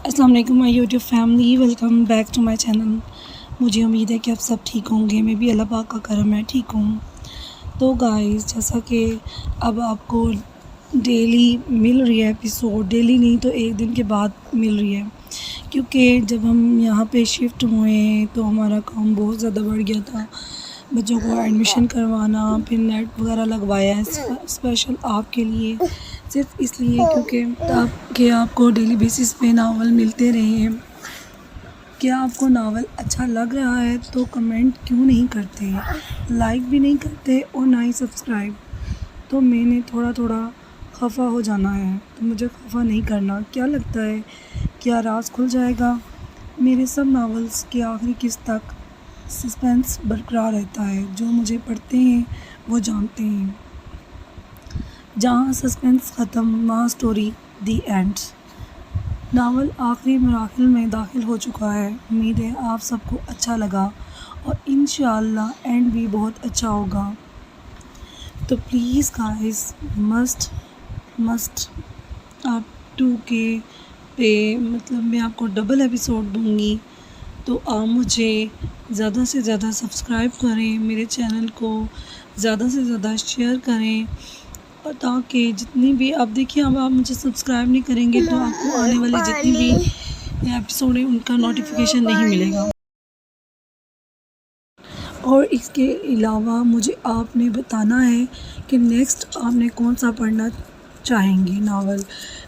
السلام علیکم my YouTube family, welcome back to my channel. مجھے امید ہے کہ آپ سب ٹھیک ہوں گے، میں بھی اللہ پاک کا کرم ہے ٹھیک ہوں۔ تو گائز، جیسا کہ اب آپ کو ڈیلی مل رہی ہے ایپیسوڈ، ڈیلی نہیں تو ایک دن کے بعد مل رہی ہے، کیونکہ جب ہم یہاں پہ شفٹ ہوئے تو ہمارا کام بہت زیادہ بڑھ گیا تھا۔ بچوں کو ایڈمیشن کروانا، پھر نیٹ وغیرہ لگوایا ہے اسپیشل آپ کے لیے، صرف اس لیے کہ آپ کو ڈیلی بیسس پہ ناول ملتے رہیں۔ کیا آپ کو ناول اچھا لگ رہا ہے تو کمنٹ کیوں نہیں کرتے، لائک بھی نہیں کرتے اور نہ ہی سبسکرائب؟ تو میں نے تھوڑا خفا ہو جانا ہے، تو مجھے خفا نہیں کرنا۔ کیا لگتا ہے کیا راز کھل جائے گا؟ میرے سب ناولز کے آخری قسط تک سسپینس برقرار رہتا ہے، جو مجھے پڑھتے ہیں وہ جانتے ہیں۔ جہاں سسپینس ختم وہاں سٹوری دی اینڈ۔ ناول آخری مراحل میں داخل ہو چکا ہے، امید ہے آپ سب کو اچھا لگا اور انشاءاللہ اینڈ بھی بہت اچھا ہوگا۔ تو پلیز گائز، مسٹ آپ 2K پہ میں آپ کو ڈبل ایپیسوڈ دوں گی، تو آپ مجھے زیادہ سے زیادہ سبسکرائب کریں، میرے چینل کو زیادہ سے زیادہ شیئر کریں، اور تاکہ جتنی بھی آپ دیکھیں، اب آپ مجھے سبسکرائب نہیں کریں گے تو آپ کو آنے والی جتنی بھی ایپیسوڈ ہیں ان کا نوٹیفیکیشن نہیں ملے گا۔ اور اس کے علاوہ مجھے آپ نے بتانا ہے کہ نیکسٹ آپ نے کون سا پڑھنا چاہیں گے ناول،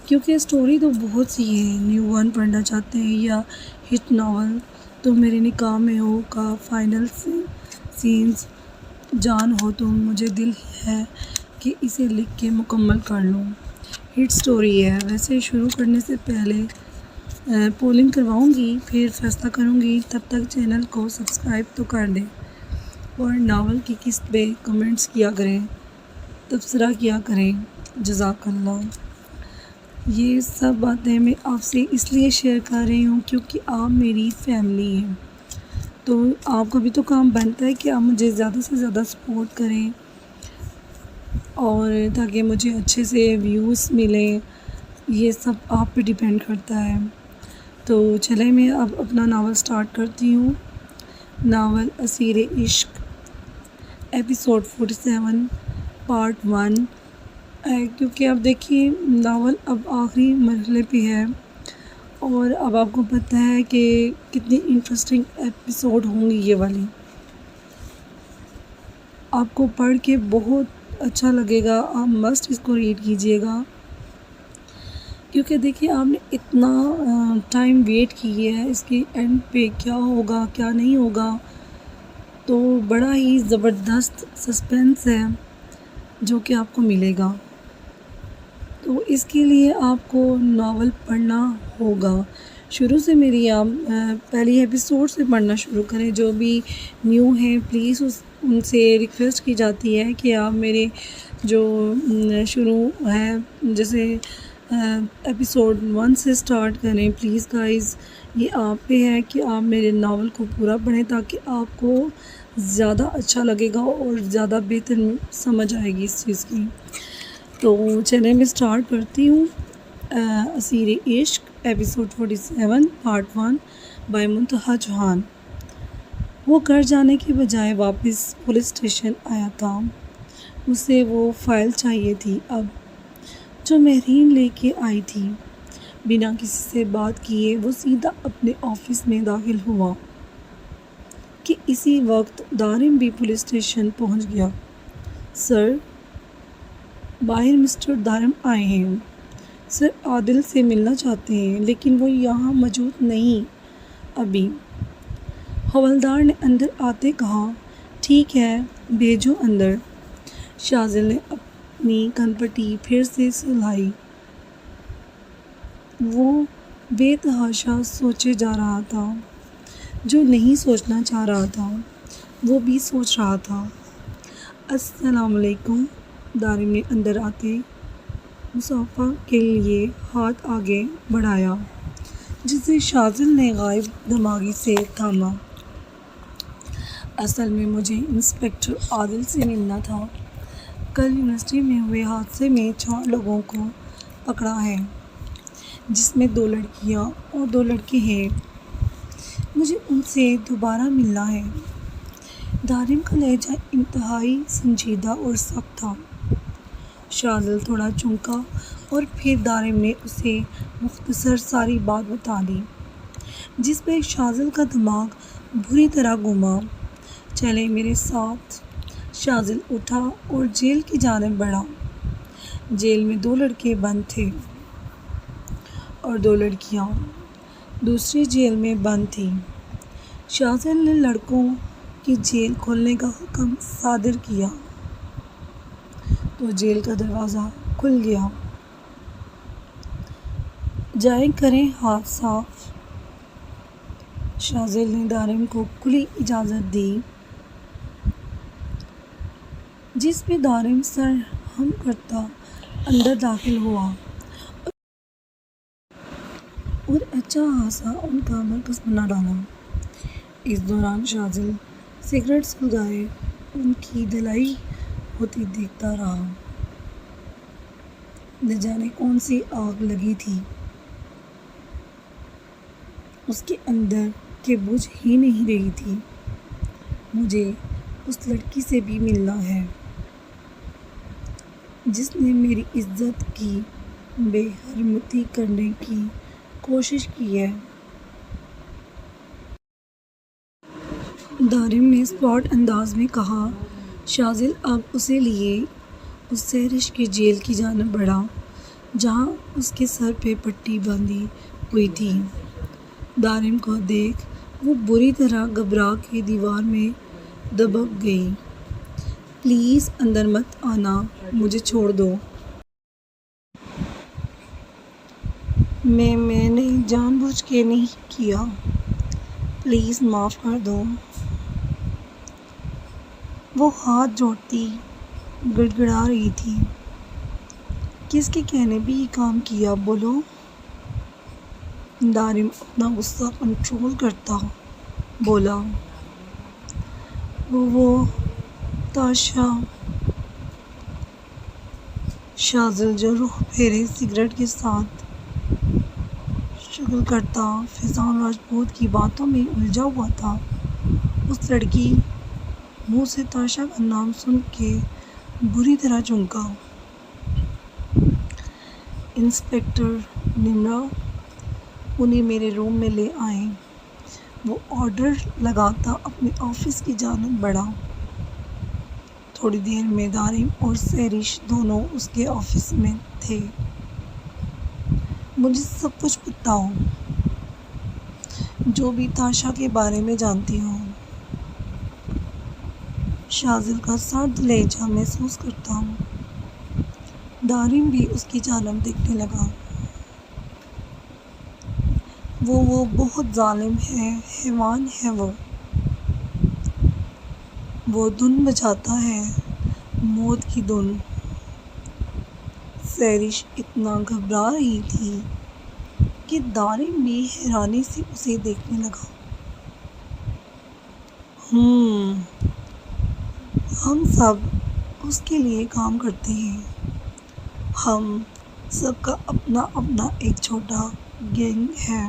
کیونکہ سٹوری تو بہت سی ہے۔ نیو ون پڑھنا چاہتے ہیں یا ہٹ ناول تو میرے نکاح میں ہو کا فائنل سینز جان ہو تو مجھے دل ہے کہ اسے لکھ کے مکمل کر لوں۔ ہٹ سٹوری ہے، ویسے شروع کرنے سے پہلے پولنگ کرواؤں گی، پھر فیصلہ کروں گی۔ تب تک چینل کو سبسکرائب تو کر دیں اور ناول کی قسط پہ کمنٹس کیا کریں، تبصرہ کیا کریں۔ جزاک اللہ۔ یہ سب باتیں میں آپ سے اس لیے شیئر کر رہی ہوں کیونکہ آپ میری فیملی ہیں، تو آپ کا بھی تو کام بنتا ہے کہ آپ مجھے زیادہ سے زیادہ سپورٹ کریں، اور تاکہ مجھے اچھے سے ویوز ملیں۔ یہ سب آپ پہ ڈیپینڈ کرتا ہے۔ تو چلیں میں اب اپنا ناول سٹارٹ کرتی ہوں۔ ناول اسیر عشق، ایپیسوڈ 47 پارٹ 1۔ کیونکہ اب دیکھیے ناول اب آخری مرحلے پہ ہے، اور اب آپ کو پتہ ہے کہ کتنی انٹرسٹنگ ایپیسوڈ ہوں گی یہ والی۔ آپ کو پڑھ کے بہت اچھا لگے گا، آپ مسٹ اس کو ریڈ کیجئے گا، کیونکہ دیکھیے آپ نے اتنا ٹائم ویٹ کی ہے، اس کے اینڈ پہ کیا ہوگا کیا نہیں ہوگا، تو بڑا ہی زبردست سسپینس ہے جو کہ آپ کو ملے گا۔ تو اس کے لیے آپ کو ناول پڑھنا ہوگا۔ شروع سے میری آپ پہلی ایپیسوڈ سے پڑھنا شروع کریں۔ جو بھی نیو ہیں پلیز ان سے ریکویسٹ کی جاتی ہے کہ آپ میرے جو شروع ہے جیسے ایپیسوڈ 1 سے سٹارٹ کریں۔ پلیز گائز، یہ آپ پہ ہے کہ آپ میرے ناول کو پورا پڑھیں تاکہ آپ کو زیادہ اچھا لگے گا اور زیادہ بہتر سمجھ آئے گی اس چیز کی۔ تو چلیں میں سٹارٹ کرتی ہوں۔ اسیر عشق، ایپیسوڈ 47 پارٹ 1 بائی منتہا چوہان۔ وہ گھر جانے کے بجائے واپس پولیس اسٹیشن آیا تھا۔ اسے وہ فائل چاہیے تھی اب، جو مہرین لے کے آئی تھی۔ بنا کسی سے بات کیے وہ سیدھا اپنے آفس میں داخل ہوا کہ اسی وقت دارم بھی پولیس اسٹیشن پہنچ گیا۔ سر، باہر مسٹر دارم آئے ہیں۔ سر عادل سے ملنا چاہتے ہیں لیکن وہ یہاں موجود نہیں ابھی۔ حوالدار نے اندر آتے کہا۔ ٹھیک ہے، بھیجو اندر۔ شاذل نے اپنی کنپٹی پھر سے سلائی۔ وہ بے تحاشا سوچے جا رہا تھا، جو نہیں سوچنا چاہ رہا تھا وہ بھی سوچ رہا تھا۔ السلام علیکم۔ دارم نے اندر آتے مصافحہ کے لیے ہاتھ آگے بڑھایا، جسے شاذل نے غائب دماغی سے تھاما۔ اصل میں مجھے انسپکٹر عادل سے ملنا تھا۔ کل یونیورسٹی میں ہوئے حادثے میں 4 لوگوں کو پکڑا ہے۔ جس میں 2 لڑکیاں اور 2 لڑکے ہیں۔ مجھے ان سے دوبارہ ملنا ہے۔ دارم کا لہجہ انتہائی سنجیدہ اور سخت تھا۔ شاذل تھوڑا چونکا اور پھر دارم نے اسے مختصر ساری بات بتا دی، جس پہ شاذل کا دماغ بری طرح گھوما۔ چلیں میرے ساتھ۔ شاذل اٹھا اور جیل کی جانب بڑھا۔ جیل میں 2 لڑکے بند تھے اور 2 لڑکیاں دوسری جیل میں بند تھیں۔ شاذل نے لڑکوں کی جیل کھولنے کا حکم صادر کیا تو جیل کا دروازہ کھل گیا۔ جائیں کریں ہاتھ صاف۔ شاذل نے دارم کو کھلی اجازت دی، جس پہ دارم سر ہم کرتا اندر داخل ہوا اور اچھا خاصا ان کا مرکز بنا ڈالا۔ اس دوران شاذل سگریٹ سلگائے ان کی دھلائی ہوتی دیکھتا رہا۔ نہ جانے کون سی آگ لگی تھی اس کے اندر کہ بجھ ہی نہیں رہی تھی۔ مجھے اس لڑکی سے بھی ملنا ہے جس نے میری عزت کی بے حرمتی کرنے کی کوشش کی ہے۔ دارم نے اسپاٹ انداز میں کہا۔ شاذل اب اسے لیے اس سہرش کی جیل کی جانب بڑھا جہاں اس کے سر پہ پٹی باندھی ہوئی تھی۔ دارم کو دیکھ وہ بری طرح گھبرا کے دیوار میں دبک گئی۔ پلیز اندر مت آنا، مجھے چھوڑ دو۔ میں نے جان بوجھ کے نہیں کیا، پلیز معاف کر دو۔ وہ ہاتھ جوڑتی گڑ گڑا رہی تھی۔ کس کے کہنے بھی یہ کام کیا بولو؟ دارم اپنا غصہ کنٹرول کرتا بولا۔ وہ تاشا۔ شاذل جو رخ پھیرے سگریٹ کے ساتھ شغل کرتا فیضان راجپوت کی باتوں میں الجھا ہوا تھا، اس لڑکی منہ سے تاشا کا نام سن کے بری طرح چونکا۔ انسپکٹر نمرا انہیں میرے روم میں لے آئیں۔ وہ آرڈر لگاتا اپنے آفس کی جانب بڑھا۔ تھوڑی دیر میں دارم اور سہرش دونوں اس کے آفس میں تھے۔ مجھے سب کچھ بتاؤ جو بھی تاشا کے بارے میں جانتی ہو۔ شاذل کا سرد لہجہ محسوس کرتا ہوں۔ دارم بھی اس کی جانب دیکھنے لگا۔ وہ بہت ظالم ہے، حیوان ہے وہ دھن بجاتا ہے، موت کی دھن۔ سہرش اتنا گھبرا رہی تھی کہ دارم بھی حیرانی سے اسے دیکھنے لگا۔ ہم سب اس کے لیے کام کرتے ہیں۔ ہم سب کا اپنا اپنا ایک چھوٹا گینگ ہے۔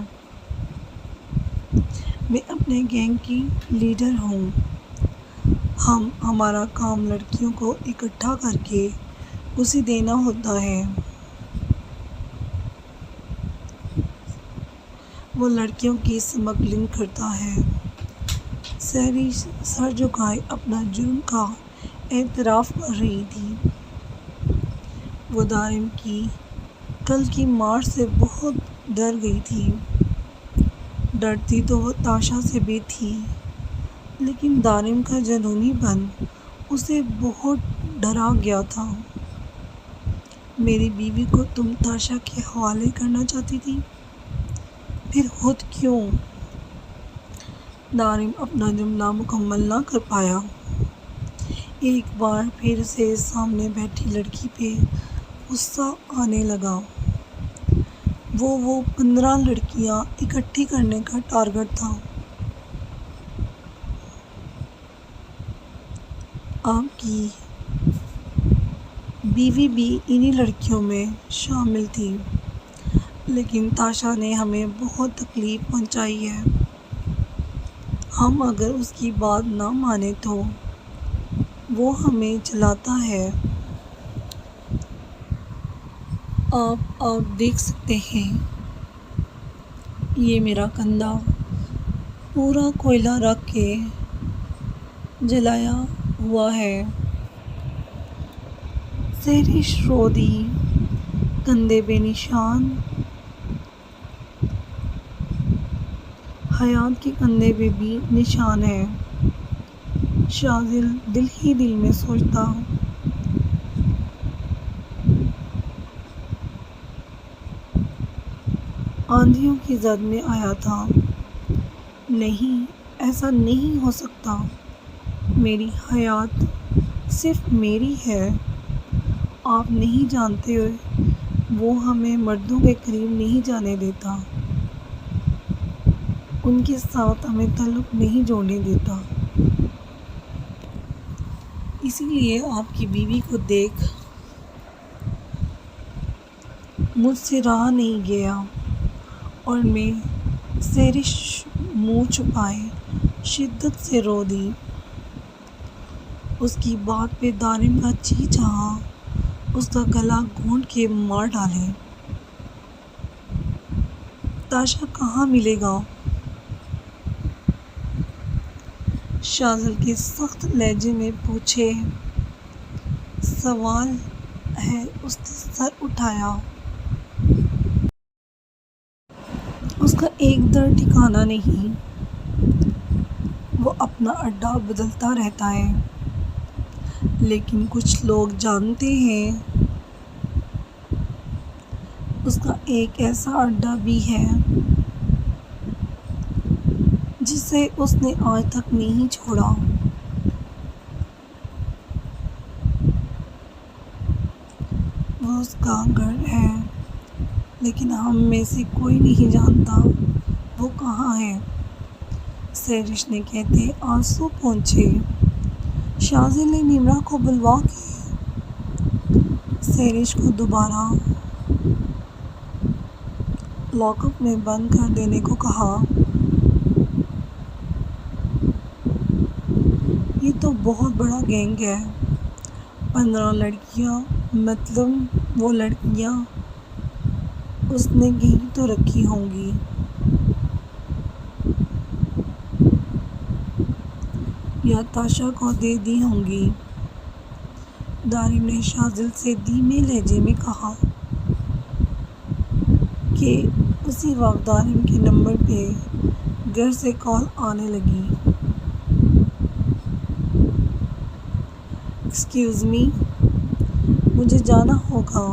میں اپنے گینگ کی لیڈر ہوں۔ ہمارا کام لڑکیوں کو اکٹھا کر کے اسے دینا ہوتا ہے۔ وہ لڑکیوں کی اسمگلنگ کرتا ہے۔ سہرش سر جھکائے اپنا جرم کا اعتراف کر رہی تھی۔ وہ دارم کی کل کی مار سے بہت ڈر گئی تھی۔ ڈرتی تو وہ تاشا سے بھی تھی، لیکن دارم کا جنونی پن اسے بہت ڈرا گیا تھا۔ میری بیوی کو تم تاشا کے حوالے کرنا چاہتی تھی، پھر خود کیوں؟ دارم اپنا جملہ مکمل نہ کر پایا۔ ایک بار پھر سے سامنے بیٹھی لڑکی پہ غصہ آنے لگا۔ وہ 15 لڑکیاں اکٹھی کرنے کا ٹارگٹ تھا۔ آپ کی بیوی بھی انہی لڑکیوں میں شامل تھی۔ لیکن تاشا نے ہمیں بہت تکلیف پہنچائی ہے. ہم اگر اس کی بات نہ مانیں تو وہ ہمیں جلاتا ہے. آپ دیکھ سکتے ہیں یہ میرا کندھا پورا کوئلہ رکھ کے جلایا ہوا ہے. سہرش رو دی کندھے بے نشان، حیات کے کندھے پہ بھی نشان ہے. شاذل دل ہی دل میں سوچتا، آندھیوں کی زد میں آیا تھا. نہیں، ایسا نہیں ہو سکتا. میری حیات صرف میری ہے. آپ نہیں جانتے وہ ہمیں مردوں کے قریب نہیں جانے دیتا. ان کے ساتھ ہمیں تعلق نہیں جوڑنے دیتا. اسی لیے آپ کی بیوی کو دیکھ مجھ سے رہا نہیں گیا اور میں سہرش منہ چھپائے شدت سے رو دی. اس کی بات پہ دارم کا جی چاہا اس کا گلا گھونٹ کے مار ڈالے. تاشا کہاں ملے گا؟ شاذل کے سخت لہجے میں پوچھے. سوال ہے، اس نے سر اٹھایا. اس کا ایک در ٹھکانا نہیں. وہ اپنا اڈا بدلتا رہتا ہے. لیکن کچھ لوگ جانتے ہیں اس کا ایک ایسا اڈا بھی ہے جسے اس نے آج تک نہیں چھوڑا. وہ اس کا گھر ہے، لیکن ہم میں سے کوئی نہیں جانتا وہ کہاں ہے. سہرش نے کہتے آنسو پہنچے. شاذل نے نمرہ کو بلوا کے سہرش کو دوبارہ لاک اپ میں بند کر دینے کو کہا. یہ تو بہت بڑا گینگ ہے. 15 لڑکیاں، مطلب وہ لڑکیاں اس نے کہیں تو رکھی ہوں گی. یا تاشا کو دے دی ہوں گی. دارم نے شاذل سے دھیمے لہجے میں کہا کہ اسی وقت دارم کے نمبر پہ گھر سے کال آنے لگی. ایکسکیوز می، مجھے جانا ہوگا.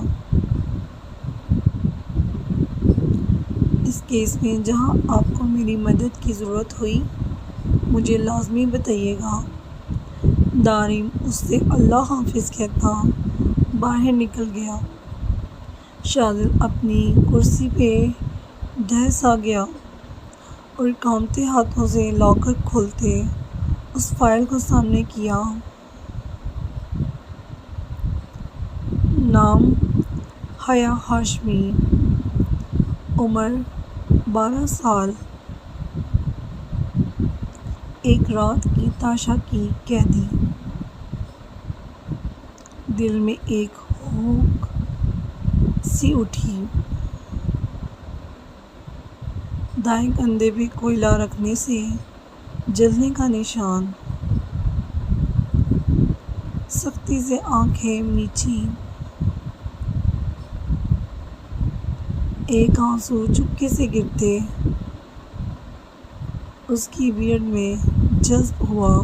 اس کیس میں جہاں آپ کو میری مدد کی ضرورت ہوئی مجھے لازمی بتائیے گا. دارم اس سے اللہ حافظ کہتا باہر نکل گیا. شاذل اپنی کرسی پہ ڈھس آ گیا اور کانپتے ہاتھوں سے لاکر کھولتے اس فائل کو سامنے کیا. نام حیا ہاشمی، عمر 12 سال. ایک رات کی تاشا کی قیدی. دل میں ایک ہوک سی اٹھی. دائیں کندھے پہ کوئلہ رکھنے سے جلنے کا نشان. سختی سے آنکھیں میچی. ایک آنسو چپکے سے گرتے اس کی بیئرڈ میں جذب ہوا.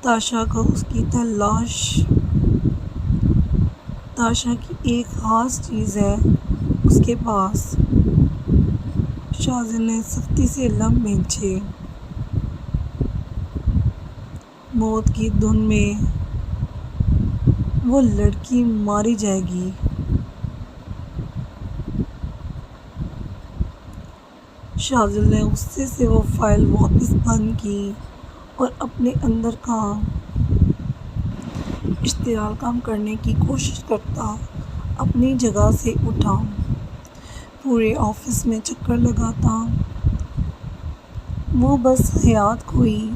تاشا کو اس کی تلاش. تاشا کی ایک خاص چیز ہے اس کے پاس. شاذل نے سختی سے لب کھینچے. موت کی دھن میں وہ لڑکی ماری جائے گی. شاذل نے غصے سے وہ فائل واپس بند کی اور اپنے اندر کا اشتعال کم کرنے کی کوشش کرتا اپنی جگہ سے اٹھا. پورے آفس میں چکر لگاتا، وہ بس حیات کو ہی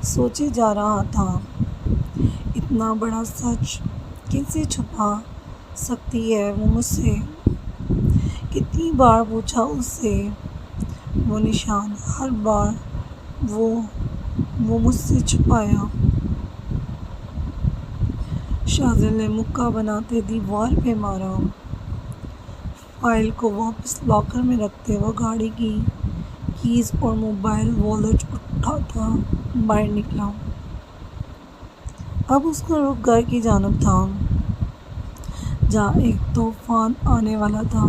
سوچے جا رہا تھا، اتنا بڑا سچ کیسے چھپا سکتی ہے وہ مجھ سے؟ کتنی بار پوچھا اس سے وہ نشان، ہر بار وہ مجھ سے چھپایا۔ شاذر نے مکہ بناتے دیوار پہ مارا، فائل کو واپس لاکر میں رکھتے وہ گاڑی کی کیز اور موبائل والیٹ اٹھاتا باہر نکلا۔ اب اس کا رخ گھر کی جانب تھا، جہاں ایک طوفان آنے والا تھا۔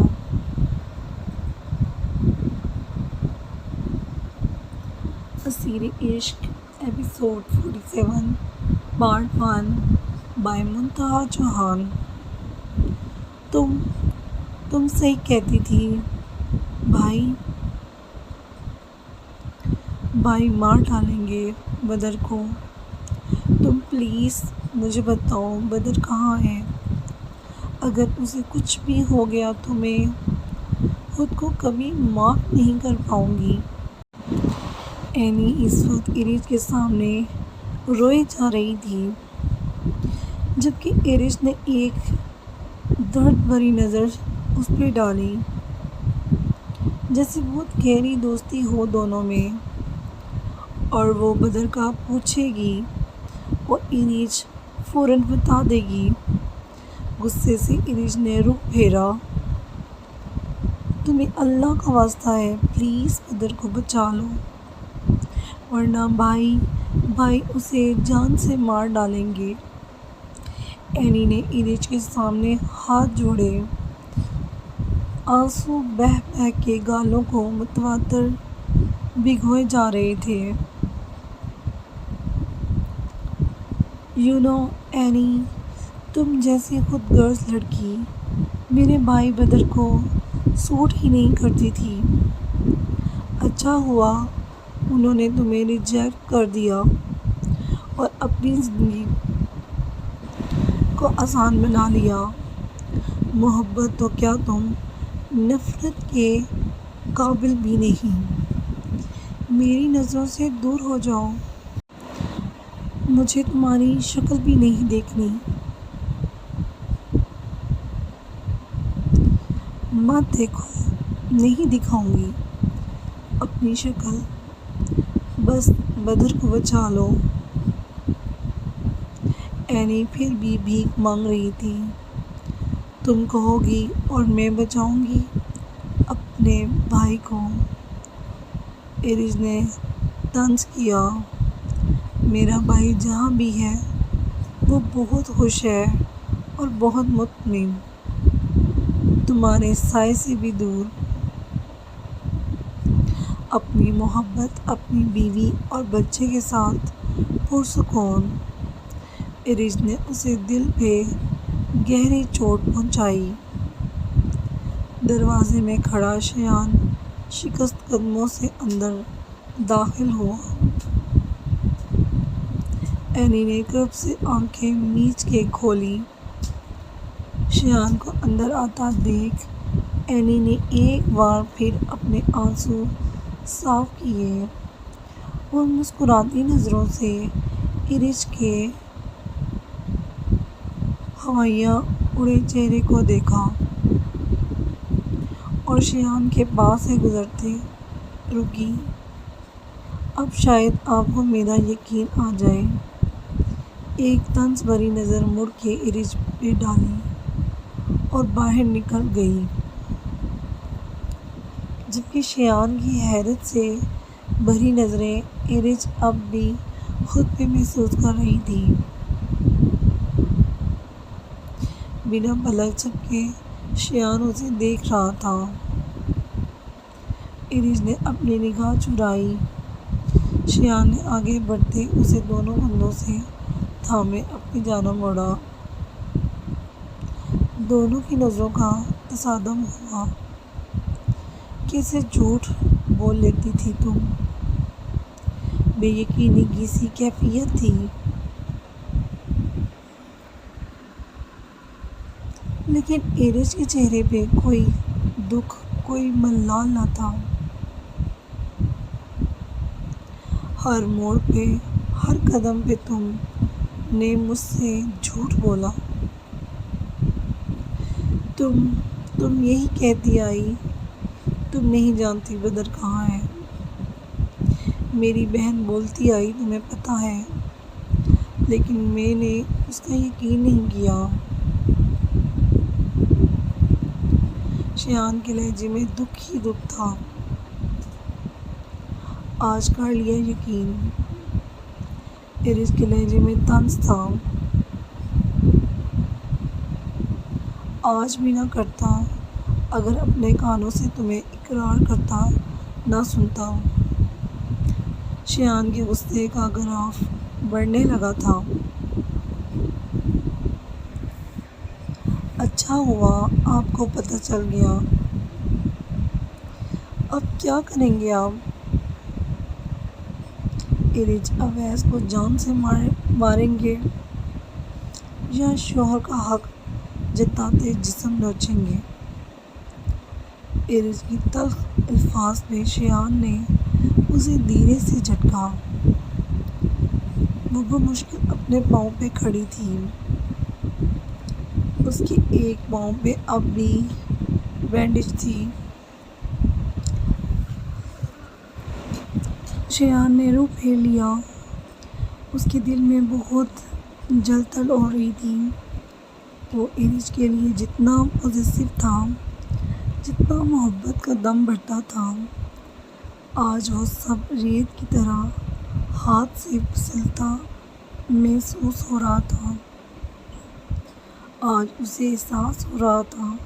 اسیر عشق ایپیسوڈ 47 پارٹ 1 بائی منتہا چوہان۔ تم صحیح کہتی تھی بھائی مار ڈالیں گے بدر کو۔ تم پلیز مجھے بتاؤ بدر کہاں ہے؟ اگر اسے کچھ بھی ہو گیا تو میں خود کو کبھی معاف نہیں کر پاؤں گی۔ اینی اس وقت ایرج کے سامنے روئے جا رہی تھی، جبکہ ایرج نے ایک درد بھری نظر اس پہ ڈالی، جیسے بہت گہری دوستی ہو دونوں میں، اور وہ بدر کا پوچھے گی اور ایرج فوراً بتا دے گی۔ غصے سے ایرج نے رخ پھیرا۔ تمہیں اللہ کا واسطہ ہے پلیز بدر کو بچا لو، ورنہ بھائی اسے جان سے مار ڈالیں گے۔ اینی نے ایرج کے سامنے ہاتھ جوڑے، آنسو بہہ بہہ کے گالوں کو متواتر بھگوئے جا رہے تھے۔ اینی، تم جیسی خود غرض لڑکی میرے بھائی بدر کو سوٹ ہی نہیں کرتی تھی۔ اچھا ہوا انہوں نے تمہیں ریجیکٹ کر دیا اور اپنی زندگی کو آسان بنا لیا۔ محبت تو کیا تم نفرت کے قابل بھی نہیں۔ میری نظروں سے دور ہو جاؤ، مجھے تمہاری شکل بھی نہیں دیکھنی۔ مت دیکھو، نہیں دکھاؤں گی اپنی شکل، بس بدر کو بچا لو۔ اینی پھر بھی بھیک مانگ رہی تھی۔ تم کہو گی اور میں بچاؤں گی اپنے بھائی کو؟ ایرج نے طنز کیا۔ میرا بھائی جہاں بھی ہے وہ بہت خوش ہے اور بہت مطمئن، تمہارے سائے سے بھی دور، اپنی محبت، اپنی بیوی اور بچے کے ساتھ پرسکون۔ ایرج نے اسے دل پہ گہری چوٹ پہنچائی۔ دروازے میں کھڑا شایان شکست قدموں سے اندر داخل ہوا۔ اینی نے کرب سے آنکھیں میچ کے کھولی۔ شایان کو اندر آتا دیکھ اینی نے ایک بار پھر اپنے آنسو صاف کیے اور مسکراتی نظروں سے ایرج کے ہوائیاں اڑے چہرے کو دیکھا، اور شایان کے پاس سے گزرتے رکی۔ اب شاید آپ کو میرا یقین آ جائے۔ ایک طنز بھری نظر مڑ کے ایرج پہ ڈالی اور باہر نکل گئی، جبکہ شایان کی حیرت سے بھری نظریں ایرج اب بھی خود پہ محسوس کر رہی تھی۔ بنا پلک جھپکے شایان اسے دیکھ رہا تھا۔ ایرج نے اپنی نگاہ چرائی۔ شایان نے آگے بڑھتے اسے دونوں کندھوں سے تھامے اپنی جانب موڑا۔ دونوں کی نظروں کا تصادم ہوا۔ کیسے جھوٹ بول لیتی تھی تم؟ بے یقینی کی سی کیفیت تھی، لیکن ایرج کے چہرے پہ کوئی دکھ، کوئی ملال نہ تھا۔ ہر موڑ پہ، ہر قدم پہ تم نے مجھ سے جھوٹ بولا۔ تم یہی کہتی آئی، تم نہیں جانتی بدر کہاں ہے۔ میری بہن بولتی آئی تمہیں پتہ ہے، لیکن میں نے اس کا یقین نہیں کیا۔ شایان کے لہجے میں دکھ ہی دکھ تھا۔ آج کر لیا یقین۔ ارج کے لہجے میں طنز تھا۔ آج بھی نہ کرتا، اگر اپنے کانوں سے تمہیں اقرار کرتا نہ سنتا۔ شایان کے غصے کا گراف بڑھنے لگا تھا۔ اچھا ہوا آپ کو پتہ چل گیا۔ اب کیا کریں گے آپ؟ ارج اویس کو جان سے ماریں گے یا شوہر کا حق جتاتے جسم نوچیں گے؟ ارج کی تلخ الفاظ پہ شایان نے اسے دھیرے سے جھٹکا۔ وہ بمشکل اپنے پاؤں پہ کھڑی تھی۔ اس کے ایک پاؤں پہ اب بھی بینڈیج تھی۔ شایان نے روح پھیر لیا۔ اس کے دل میں بہت جلتھل ہو رہی تھی۔ وہ ارج کے لیے جتنا پوزیسو تھا، جتنا محبت کا دم بھرتا تھا، آج وہ سب ریت کی طرح ہاتھ سے پھسلتا محسوس ہو رہا تھا۔ آج اسے احساس ہو رہا تھا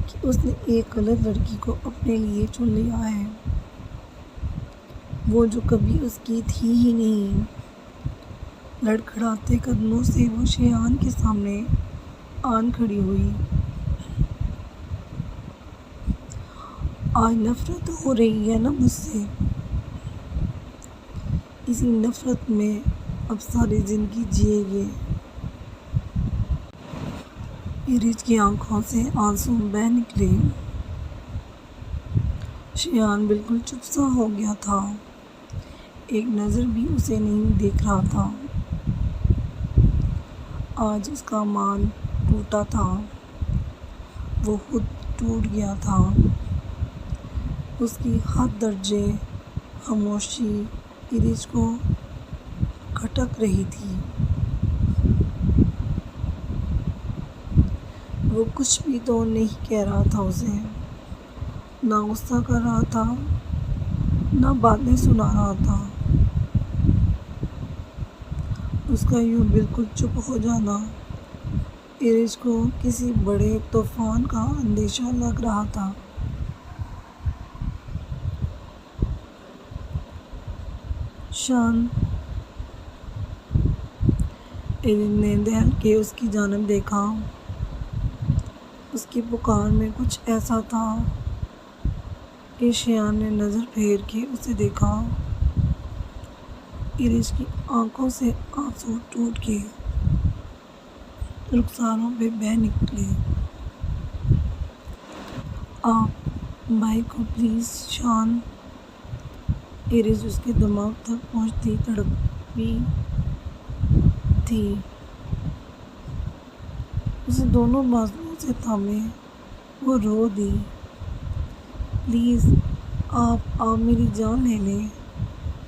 کہ اس نے ایک غلط لڑکی کو اپنے لیے چن لیا ہے، وہ جو کبھی اس کی تھی ہی نہیں۔ لڑکھڑاتے قدموں سے وہ شایان کے سامنے آن کھڑی ہوئی۔ آج نفرت ہو رہی ہے نا مجھ سے؟ اسی نفرت میں اب ساری زندگی جیے گے۔ ارج کی آنکھوں سے آنسو بہہ نکلے۔ شایان بالکل چپ سا ہو گیا تھا، ایک نظر بھی اسے نہیں دیکھ رہا تھا۔ آج اس کا مان ٹوٹا تھا، وہ خود ٹوٹ گیا تھا۔ اس کی حد درجے خاموشی ارج کو کھٹک رہی تھی۔ وہ کچھ بھی تو نہیں کہہ رہا تھا اسے، نہ غصہ کر رہا تھا، نہ باتیں سنا رہا تھا۔ اس کا یوں بالکل چپ ہو جانا ارج کو کسی بڑے طوفان کا اندیشہ لگ رہا تھا۔ شان ارج نے دہل کے اس کی جانب دیکھا۔ اس کی پکار میں کچھ ایسا تھا کہ شایان نے نظر پھیر کے اسے دیکھا۔ ارج کی آنکھوں سے آنسو ٹوٹ کے رخساروں پہ بہہ نکلے۔ آپ بھائی کو پلیز شان۔ ارج اس کے دماغ تک پہنچتی تڑپی تھی۔ اسے دونوں بازوؤں سے تھامے وہ رو دی۔ پلیز آپ میری جان لے لیں،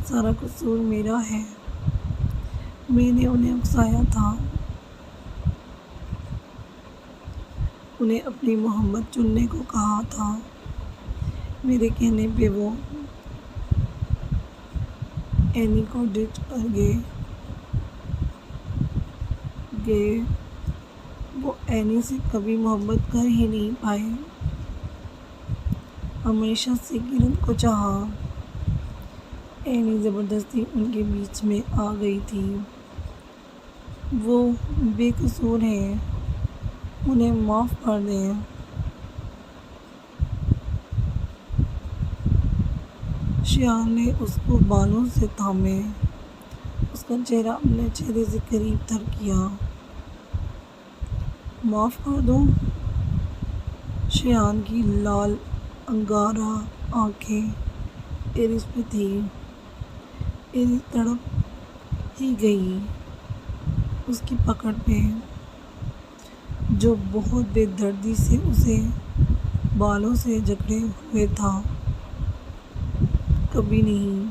سارا قصور میرا ہے، میں نے انہیں اکسایا تھا، انہیں اپنی محبت چننے کو کہا تھا، میرے کہنے پہ وہ اینی کو ڈچ کر گئے۔ وہ اینی سے کبھی محبت کر ہی نہیں پائے، ہمیشہ سے کرن کو چاہا۔ اینی زبردستی ان کے بیچ میں آ گئی تھی۔ وہ بے قصور ہیں، انہیں معاف کر دیں۔ شایان نے اس کو بالوں سے تھامے، اس کا چہرہ اپنے چہرے سے قریب تر کیا۔ معاف کر دوں؟ شایان کی لال انگارہ آنکھیں ایرج پہ تھی۔ ایرج تڑپ ہی گئی اس کی پکڑ پہ، جو بہت بے دردی سے اسے بالوں سے جکڑے ہوئے تھا۔ کبھی نہیں،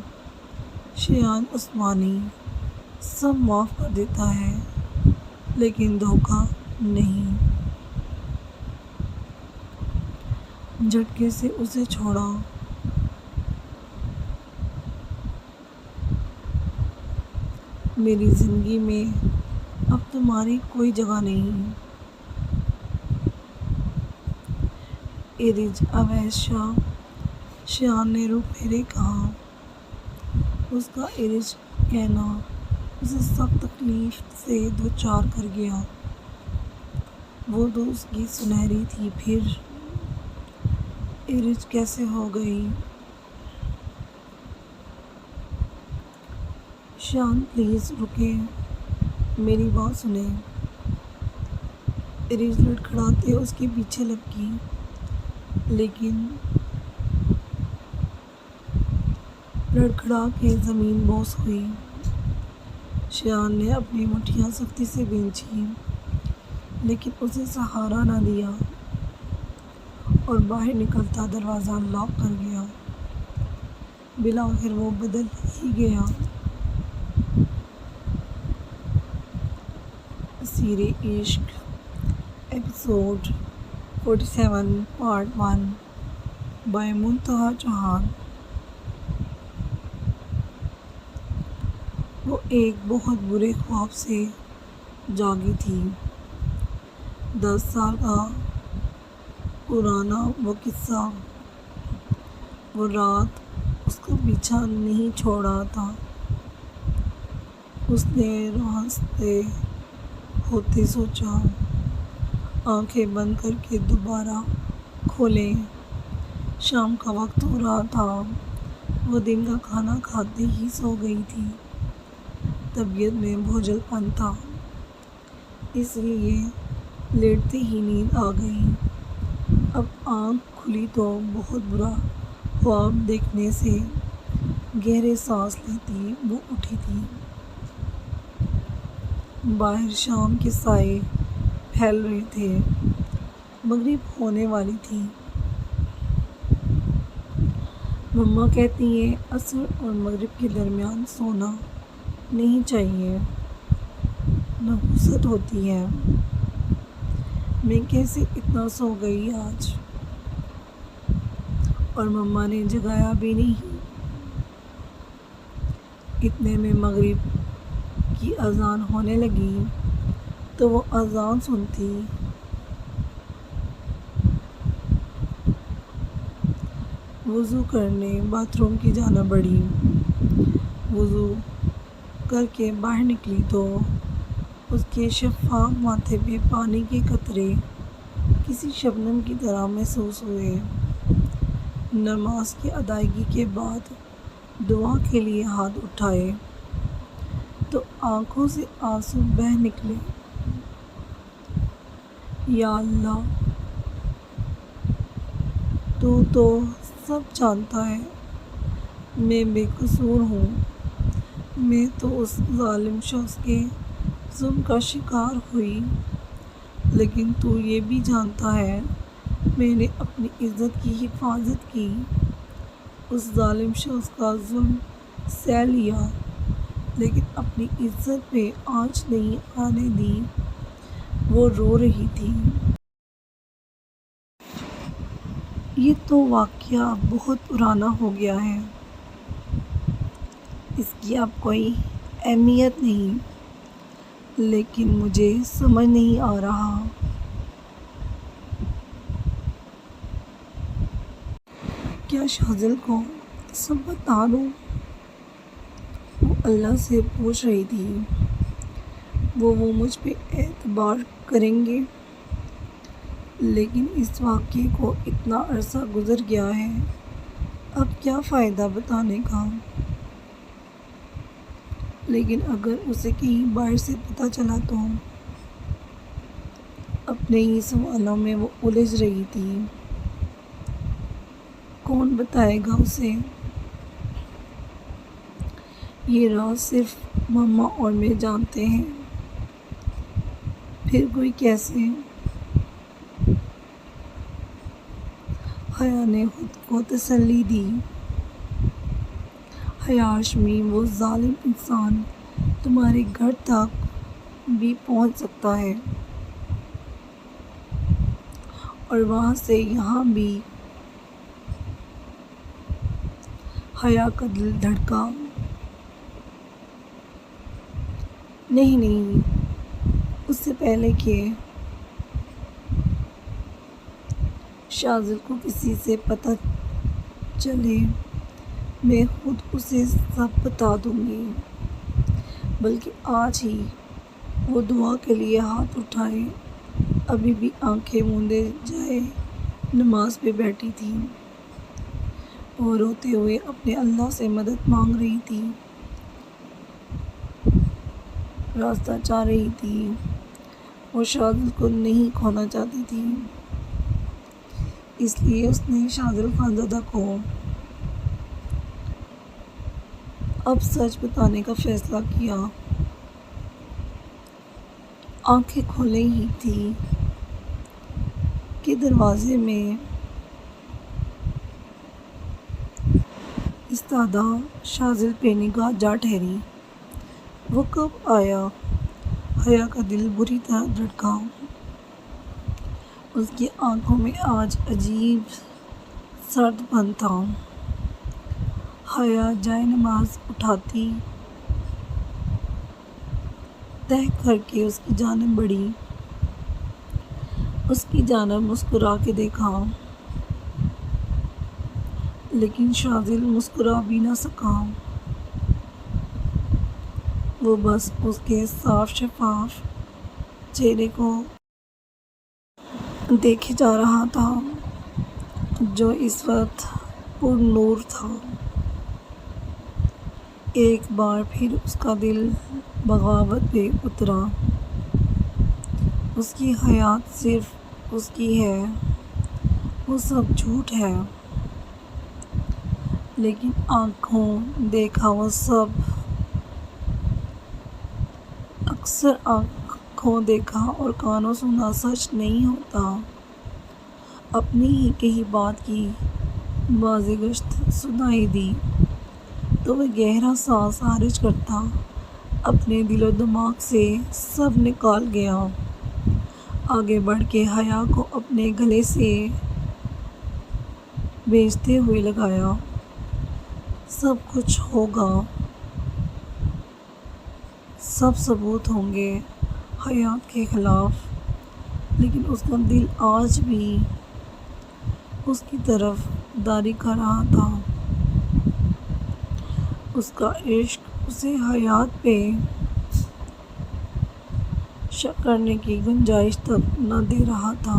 شایان عثمانی سب معاف کر دیتا ہے لیکن دھوکہ نہیں۔ جھٹکے سے اسے چھوڑا۔ میری زندگی میں اب تمہاری کوئی جگہ نہیں۔ ایرج اویس شاہ، شایان نے رو پھیرے کہا۔ اس کا ایرج کہنا اسے سخت تکلیف سے دوچار کر گیا۔ وہ تو اس کی سنہری تھی، پھر ایرج کیسے ہو گئی؟ شایان پلیز رکیں، میری بات سنیں۔ ایرج لڑکھڑاتے اس کے پیچھے لپکی، لیکن لڑکھڑا کے زمین بوس ہوئی۔ شایان نے اپنی مٹھیاں سختی سے بھینچی لیکن اسے سہارا نہ دیا اور باہر نکلتا دروازہ لاک کر گیا۔ بالآخر وہ بدل ہی گیا۔ اسیر عشق ایپیسوڈ 47 پارٹ 1 بائی منتہا چوہان۔ وہ ایک بہت برے خواب سے جاگی تھی۔ 10 سال کا پرانا وہ قصہ۔ وہ رات اس کا پیچھا نہیں چھوڑ رہا تھا۔ اس نے رانستے ہوتے سوچا، آنکھیں بند کر کے دوبارہ کھولیں۔ شام کا وقت ہو رہا تھا۔ وہ دن کا کھانا کھاتے ہی سو گئی تھی۔ طبیعت میں بوجھل پن تھا، اس لیے لیٹتے ہی نیند آ گئی۔ اب آنکھ کھلی تو بہت برا خواب دیکھنے سے گہرے سانس لیتی وہ اٹھی تھی۔ باہر شام کے سائے پھیل رہے تھے، مغرب ہونے والی تھی۔ مما کہتی ہیں عصر اور مغرب کے درمیان سونا نہیں چاہیے، نحوست ہوتی ہے۔ میں کیسے اتنا سو گئی آج؟ اور مما نے جگایا بھی نہیں۔ اتنے میں مغرب کی اذان ہونے لگی تو وہ اذان سنتی۔ وضو کرنے باتھ روم کی جانب بڑھی۔ وضو کر کے باہر نکلی تو اس کے شفاف ماتھے پہ پانی کے قطرے کسی شبنم کی طرح محسوس ہوئے۔ نماز کی ادائیگی کے بعد دعا کے لیے ہاتھ اٹھائے تو آنکھوں سے آنسو بہہ نکلے۔ یا اللہ، تو سب جانتا ہے میں بے قصور ہوں۔ میں تو اس ظالم شخص کے ظلم کا شکار ہوئی، لیکن تو یہ بھی جانتا ہے میں نے اپنی عزت کی حفاظت کی، اس ظالم شخص کا ظلم سہ لیا لیکن اپنی عزت پہ آنچ نہیں آنے دی۔ وہ رو رہی تھی۔ یہ تو واقعہ بہت پرانا ہو گیا ہے، اس کی اب کوئی اہمیت نہیں، لیکن مجھے سمجھ نہیں آ رہا کیا شاذل کو سب بتا دوں؟ وہ اللہ سے پوچھ رہی تھی۔ وہ مجھ پہ اعتبار کریں گے؟ لیکن اس واقعے کو اتنا عرصہ گزر گیا ہے، اب کیا فائدہ بتانے کا؟ لیکن اگر اسے کہیں باہر سے پتہ چلا تو؟ اپنے ہی سوالوں میں وہ الجھ رہی تھی۔ کون بتائے گا اسے؟ یہ راز صرف ماما اور میں جانتے ہیں، پھر کوئی کیسے؟ حیا نے خود کو تسلی دی، حیا ہاشمی، وہ ظالم انسان تمہارے گھر تک بھی پہنچ سکتا ہے اور وہاں سے یہاں بھی۔ حیا کا دل دھڑکا۔ نہیں، اس سے پہلے کہ شاذل کو کسی سے پتہ چلے، میں خود اسے سب بتا دوں گی، بلکہ آج ہی۔ وہ دعا کے لیے ہاتھ اٹھائے، ابھی بھی آنکھیں موندے جائے نماز پہ بیٹھی تھی۔ وہ روتے ہوئے اپنے اللہ سے مدد مانگ رہی تھی، راستہ چاہ رہی تھی۔ وہ شاذل کو نہیں کھونا چاہتی تھی، اس لیے اس نے شاذل خانزادہ کو اب سچ بتانے کا فیصلہ کیا۔ آنکھیں کھولے ہی تھی کہ دروازے میں ایستادہ شاذل پہ نگاہ جا ٹھہری۔ وہ کب آیا؟ حیا کا دل بری طرح دھڑکا۔ اس کی آنکھوں میں آج عجیب سرد پن تھا۔ حیا جائے نماز اٹھاتی تہ کر کے اس کی جانب بڑھی، اس کی جانب مسکرا کے دیکھا، لیکن شاذل مسکرا بھی نہ سکا۔ وہ بس اس کے صاف شفاف چہرے کو دیکھے جا رہا تھا، جو اس وقت پر نور تھا۔ ایک بار پھر اس کا دل بغاوت پہ اترا۔ اس کی حیات صرف اس کی ہے، وہ سب جھوٹ ہے، لیکن آنکھوں دیکھا وہ سب، اکثر آنکھوں دیکھا اور کانوں سنا سچ نہیں ہوتا۔ اپنی ہی کہی بات کی بازگشت سنائی دی تو وہ گہرا سانس خارج کرتا اپنے دل و دماغ سے سب نکال گیا۔ آگے بڑھ کے حیا کو اپنے گلے سے بھیجتے ہوئے لگایا، سب کچھ ہوگا، سب ثبوت ہوں گے حیات کے خلاف، لیکن اس کا دل آج بھی اس کی طرف داری کر رہا تھا۔ اس کا عشق اسے حیات پہ شک کرنے کی گنجائش تک نہ دے رہا تھا۔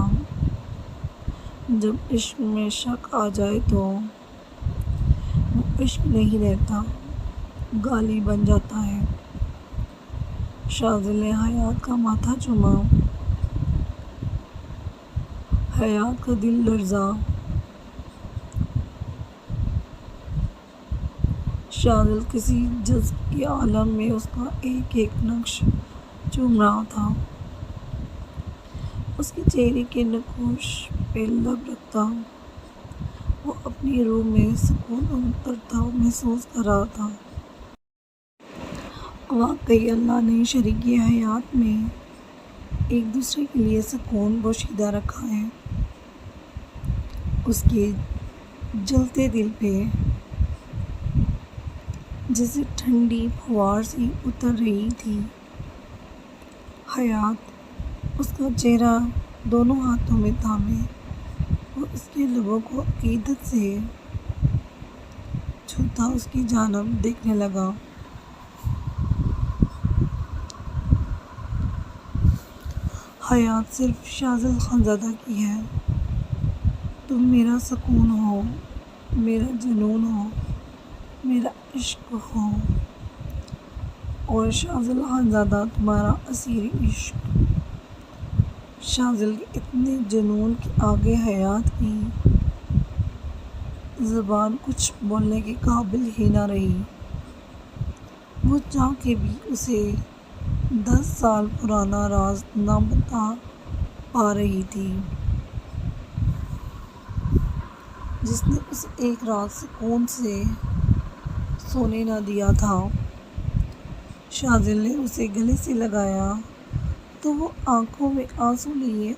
جب عشق میں شک آ جائے تو وہ عشق نہیں رہتا، گالی بن جاتا ہے۔ شاذل نے حیات کا ماتھا چوما۔ حیات کا دل لرزا۔ شاذل کسی جذب کے عالم میں اس کا ایک ایک نقش چوم رہا تھا، اس کے چہرے کے نقوش پہ لب رکھتا۔ وہ اپنی روح میں سکون اترتا محسوس کر رہا تھا۔ واقعی اللہ نے شریک حیات میں ایک دوسرے کے لیے سکون پوشیدہ رکھا ہے۔ اس کے جلتے دل پہ جیسے ٹھنڈی پھوار سی اتر رہی تھی۔ حیات اس کا چہرہ دونوں ہاتھوں میں تھامے وہ اس کے لبوں کو عقیدت سے چھوتا اس کی جانب دیکھنے لگا۔ حیات صرف شاذل خانزادہ کی ہے، تم میرا سکون ہو، میرا جنون ہو، میرا عشق ہو، اور شاذل خانزادہ تمہارا اسیر عشق۔ شاذل کے اتنے جنون کے آگے حیات کی زبان کچھ بولنے کے قابل ہی نہ رہی۔ وہ چاہ کے بھی اسے 10 سال پرانا راز نہ بتا پا رہی تھی، جس نے اسے ایک رات سکون سے سونے نہ دیا تھا۔ شاذل نے اسے گلے سے لگایا تو وہ آنکھوں میں آنسو لیے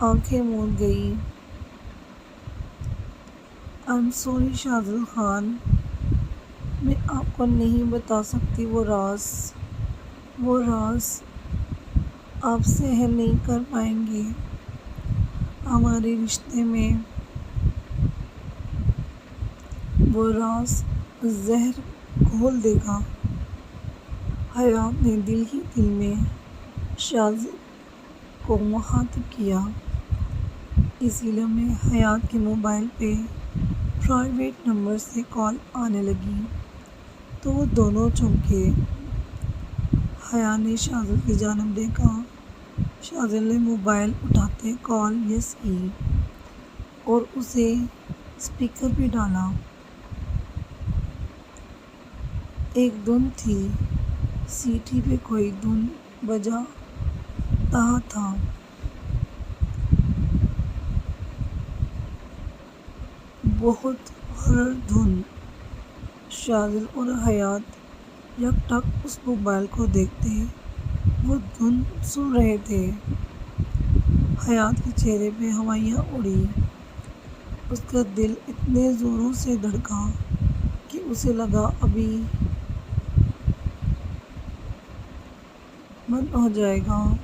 آنکھیں موند گئی۔ "آئی ایم سوری شاذل خان، میں آپ کو نہیں بتا سکتی وہ راز آپ سحن نہیں کر پائیں گے۔ ہمارے رشتے میں وہ راز زہر گھول دے گا۔ حیات نے دل ہی دل میں شاذل کو مخاطب کیا۔ اسی لمحے حیات کے موبائل پہ پرائیویٹ نمبر سے کال آنے لگی تو وہ دونوں چونکے۔ حیات نے شاذل کی جانب دیکھا۔ شاذل نے موبائل اٹھاتے کال یس کی اور اسے اسپیکر پہ ڈالا۔ ایک دھن تھی، سیٹی پہ کوئی دھن بجا رہا تھا۔ بہت ہارر دھن۔ شاذل اور حیات یکٹک اس موبائل کو دیکھتے وہ دھن سن رہے تھے۔ حیات کے چہرے پہ ہوائیاں اڑی۔ اس کا دل اتنے زوروں سے دھڑکا کہ اسے لگا ابھی بند ہو جائے گا۔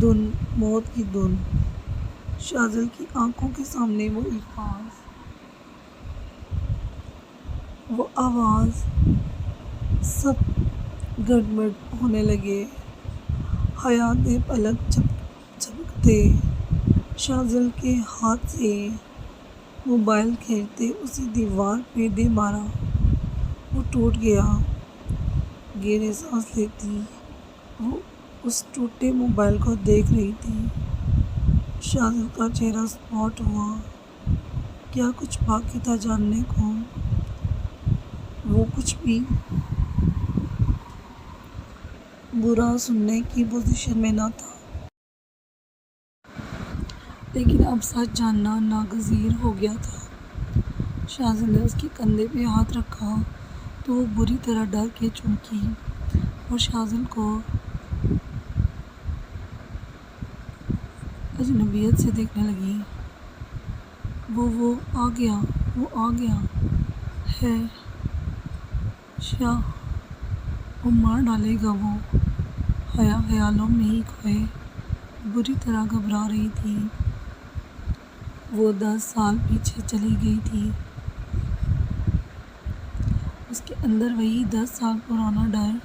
دھن، موت کی دھن۔ شاذل کی آنکھوں کے سامنے وہ الفاظ، وہ آواز، سب گڑبڑ ہونے لگے۔ حیات نے پلک جھپکتے شاذل کے ہاتھ سے موبائل کھینچتے اسے دیوار پہ دے مارا۔ وہ ٹوٹ گیا۔ گہرے سانس لیتی وہ اس ٹوٹے موبائل کو دیکھ رہی تھی۔ شاذل کا چہرہ اسپاٹ ہوا۔ کیا کچھ باقی تھا جاننے کو؟ وہ کچھ بھی برا سننے کی پوزیشن میں نہ تھا، لیکن اب سچ جاننا ناگزیر ہو گیا تھا۔ شاذل نے اس کے کندھے پہ ہاتھ رکھا تو وہ بری طرح ڈر کے چونکی اور شاذل کو اجنبیت سے دیکھنے لگی۔ وہ آ گیا ہے شاہ، وہ مار ڈالے گا۔ وہ خیالوں میں ہی کھوئے بری طرح گھبرا رہی تھی۔ وہ 10 سال پیچھے چلی گئی تھی۔ اس کے اندر وہی 10 سال پرانا ڈر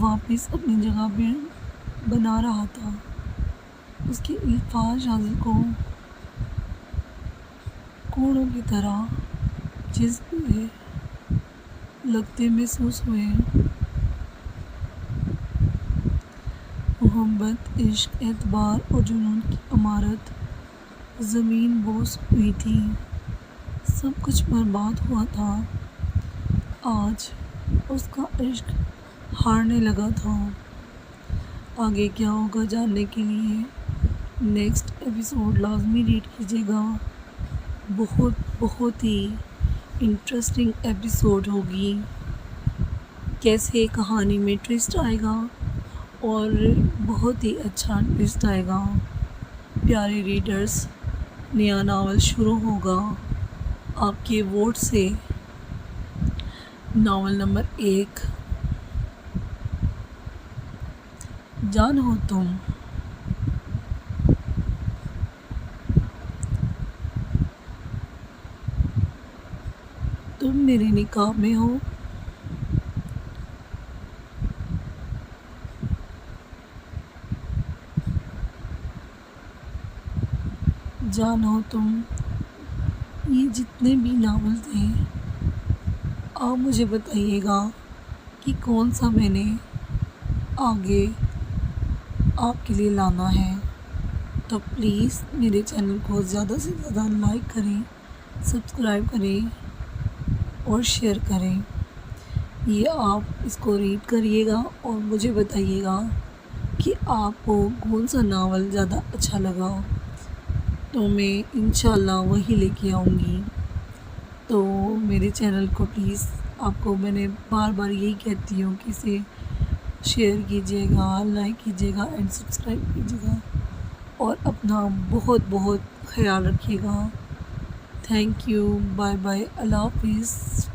واپس اپنی جگہ پہ بنا رہا تھا۔ اس کے الفاظ شاذل کو کوڑوں کی طرح جذب لگتے محسوس ہوئے۔ محبت، عشق، اعتبار اور جنون کی عمارت زمین بوس ہوئی تھی۔ سب کچھ برباد ہوا تھا۔ آج اس کا عشق ہارنے لگا تھا۔ آگے کیا ہوگا جاننے کے لیے نیکسٹ ایپیسوڈ لازمی ریڈ کیجیے گا۔ بہت ہی انٹرسٹنگ ایپیسوڈ ہوگی۔ کیسے کہانی میں ٹویسٹ آئے گا اور بہت ہی اچھا ٹویسٹ آئے گا۔ پیارے ریڈرز، نیا ناول شروع ہوگا آپ کے ووٹ سے۔ ناول نمبر 1، جان ہو تم۔ تم میرے نکاح میں ہو، جان ہو تم۔ یہ جتنے بھی ناول تھے آپ مجھے بتائیے گا کہ کون سا میں نے آگے آپ کے لیے لانا ہے۔ تو پلیز میرے چینل کو زیادہ سے زیادہ لائک کریں، سبسکرائب کریں اور شیئر کریں۔ یہ آپ اس کو ریڈ کریے گا اور مجھے بتائیے گا کہ آپ کو کون سا ناول زیادہ اچھا لگا، تو میں انشاءاللہ وہی لے کے آؤں گی۔ تو میرے چینل کو پلیز، آپ کو میں نے بار بار یہی کہتی ہوں کہ اسے شیئر کیجیے گا، لائک کیجیے گا اینڈ سبسکرائب کیجیے گا، اور اپنا بہت بہت خیال رکھیے گا۔ تھینک یو، بائے بائے، اللہ حافظ۔